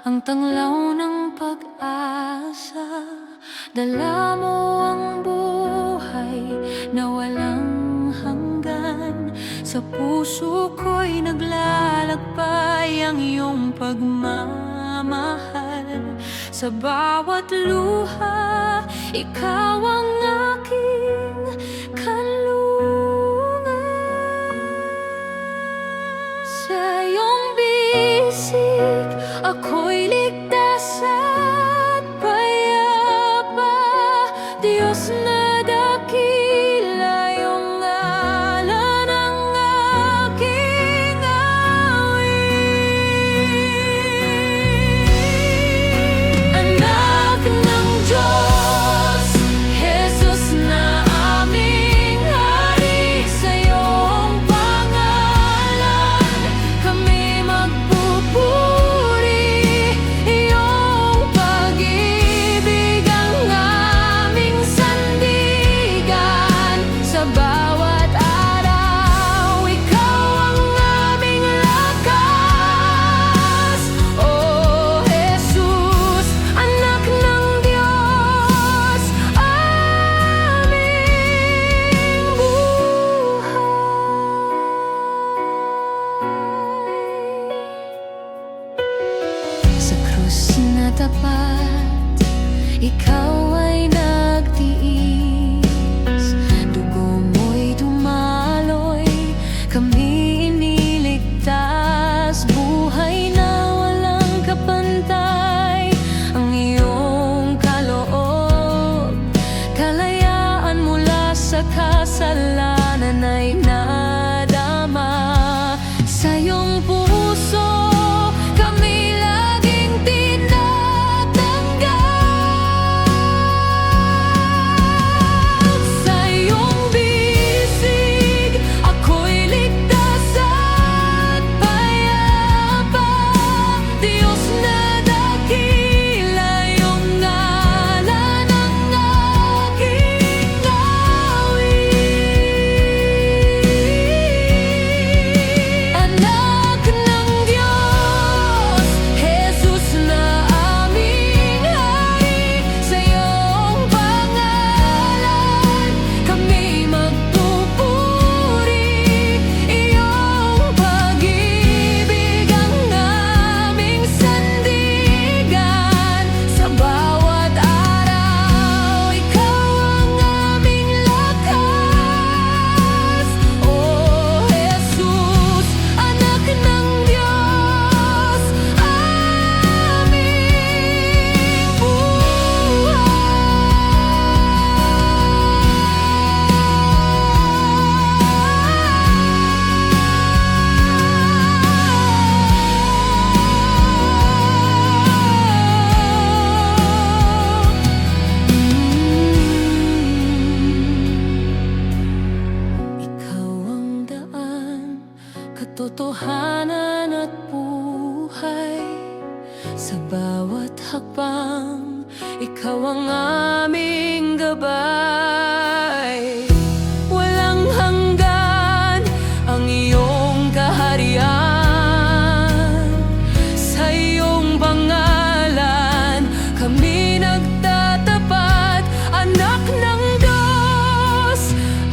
ang tanglaw ng pag-asa. Dala mo ang buhay na walang hanggan. Sa puso ko'y naglalakbay ang iyong pagmamahal. Sa bawat luha, ikaw ang aking kanlungan. Sa iyong bisig, ako'y ligtas at payapa. Diyos na dakila, iyong ngalan ang aking awit. Anak ng Diyos, Jesus na aming hari. Sa iyong pangalan kami magpupuri. Iyong pag-ibig ang aming sandigan. Sa bawat araw, ikaw ang aming lakas. O Jesus, anak ng Diyos, aming buhay. Sa krus na tapat, ikaw ay nagtiis. Dugo mo'y dumaloy, kami iniligtas. Buhay na walang kapantay, ang iyong kaloob. Kalayaan mula sa kasalanan ay nadama. Sa iyong puso kami laging tinatanggap. Sa iyong bisig, ako'y ligtas at payapa. Diyos na dakila, iyong ngalan ang aking awit. Anak ng Diyos, Jesus na aming hari. Sa iyong pangalan kami magpupuri. Iyong pag-ibig ang aming sandigan. Sa bawat araw, ikaw ang aming lakas. O Jesus, anak ng Diyos, aming Ikaw ang daan, katotohanan at buhay. Sa bawat hakbang, ikaw ang aming gabay. Walang hanggan ang iyong kaharian. Sa iyong pangalan kami nagtatapat. Anak ng Diyos,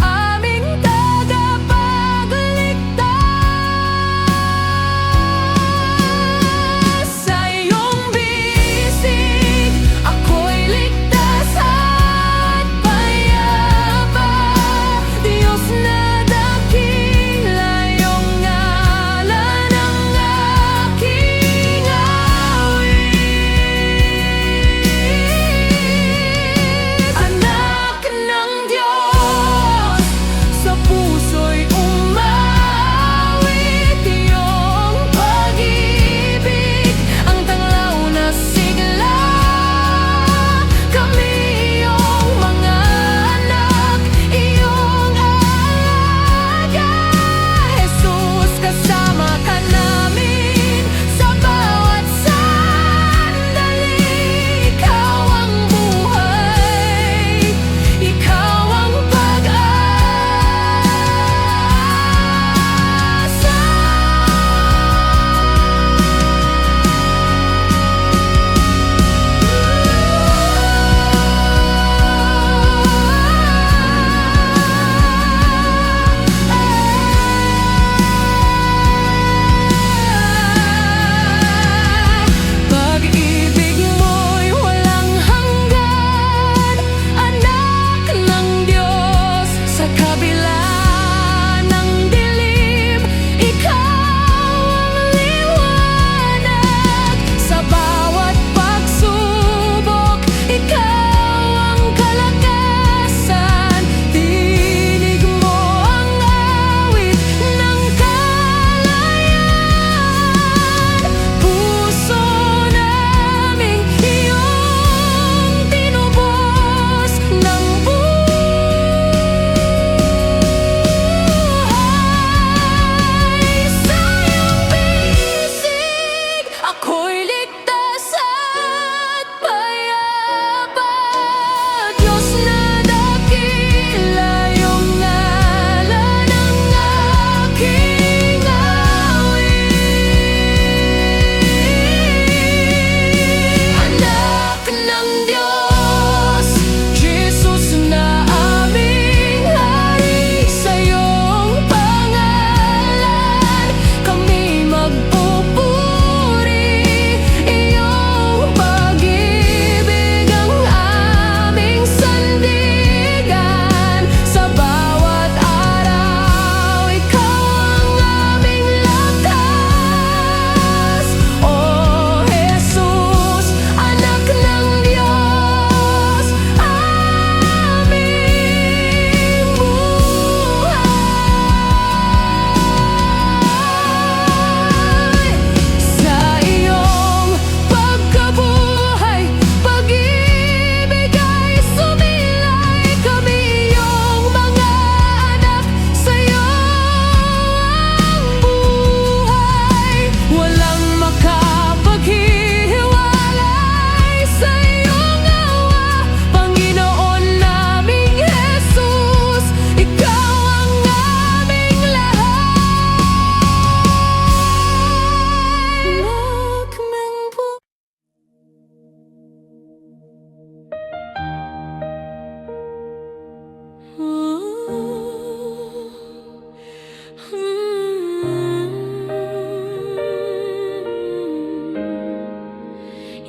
aming tagapagligtas. Sa iyong bisig, ako'y ligtas at payapa.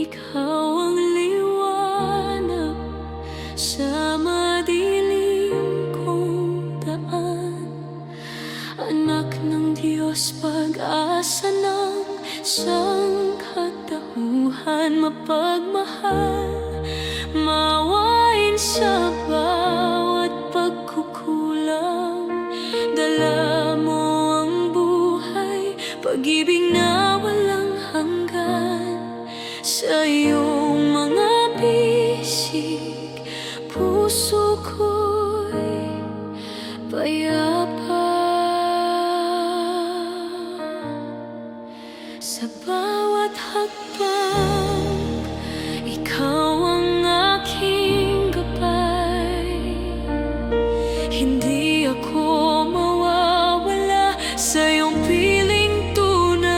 ikaw ang liwanag sa madilim kong daan. Anak ng Diyos, pag-asa ng sangkatauhan, mapagmahal, mawain sa bawat pagkukulang. Dala mo ang buhay, pag-ibig na walang hanggan. Sa iyong mga bisig, puso ko'y payapa. Sa bawat hakbang, ikaw ang aking gabay. Hindi ako mawawala sa iyong piling tunay.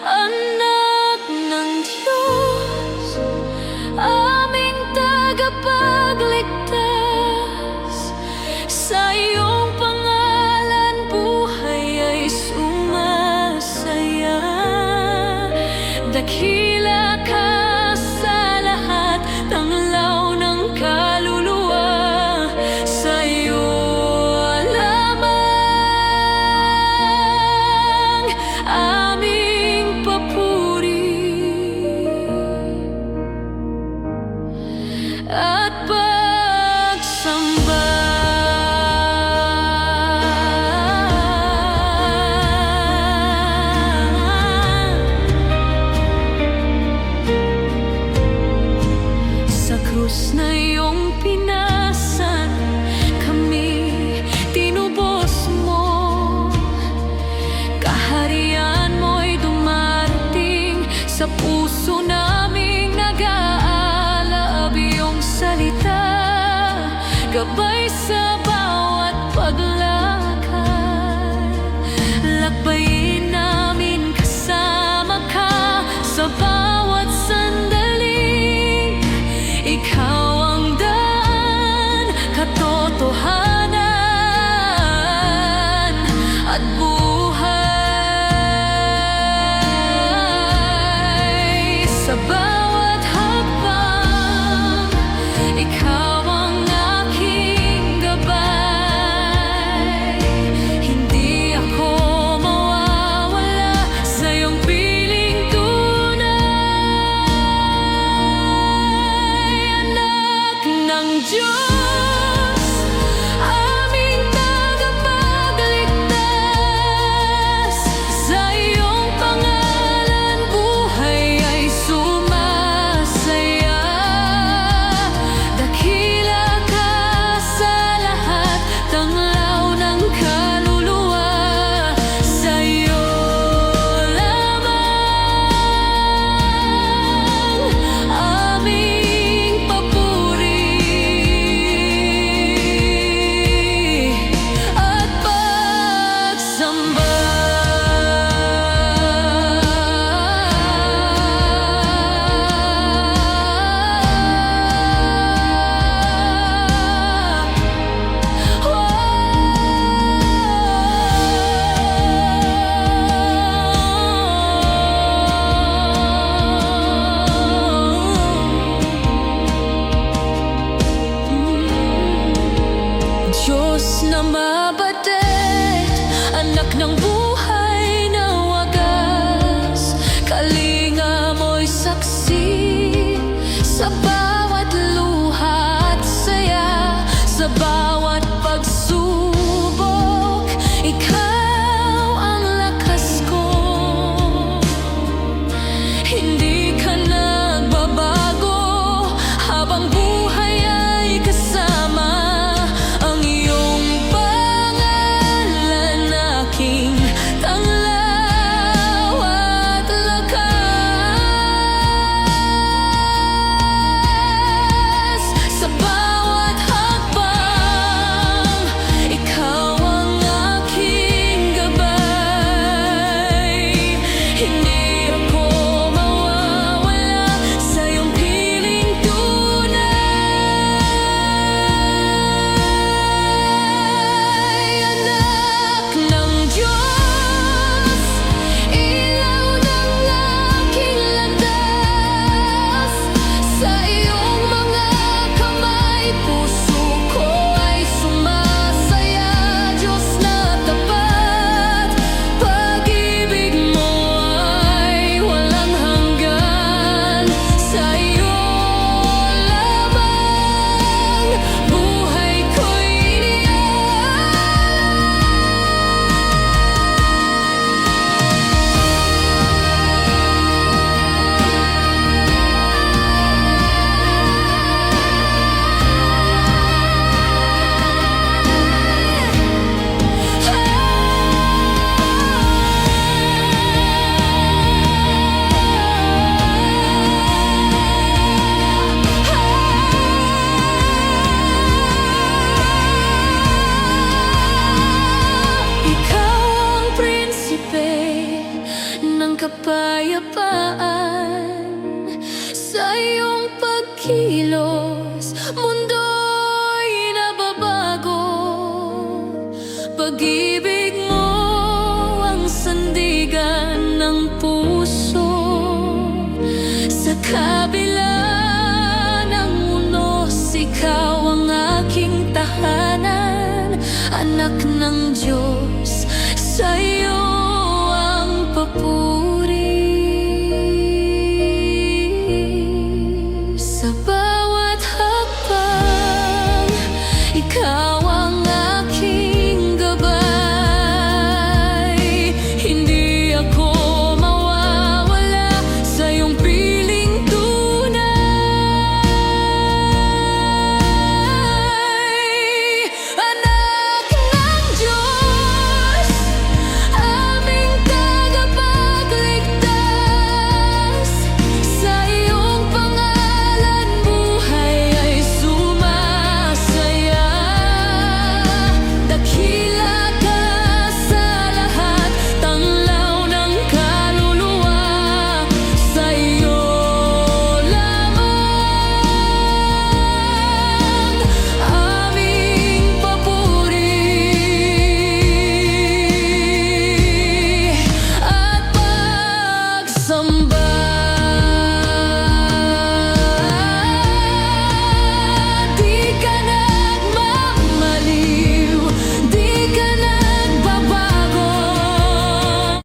Anak ng Diyos, aming tagapagligtas, sa iyong pangalan buhay ay sumasaya. Dakila ka sa lahat, tanglaw ng kaluluwa, sa iyo lamang aming papuri at pagsamba. Sa krus na iyong pinasan, kami tinubos mo. Kaharian mo'y dumarating, sa puso naming nag-aalab iyong salita. Gabay sa bawat paglakad, lakbayin namin kasama ka sa bawat sandali. Ikaw ang daan, katotohanan at buhay. Sa kalulupe ng kapayapaan. Sa iyong pagkilos, mundo'y nababago. Pag-ibig mo ang sandigan ng puso. Sa kabila ng unos, ikaw ang aking tahanan. Anak ng Diyos, sa'yo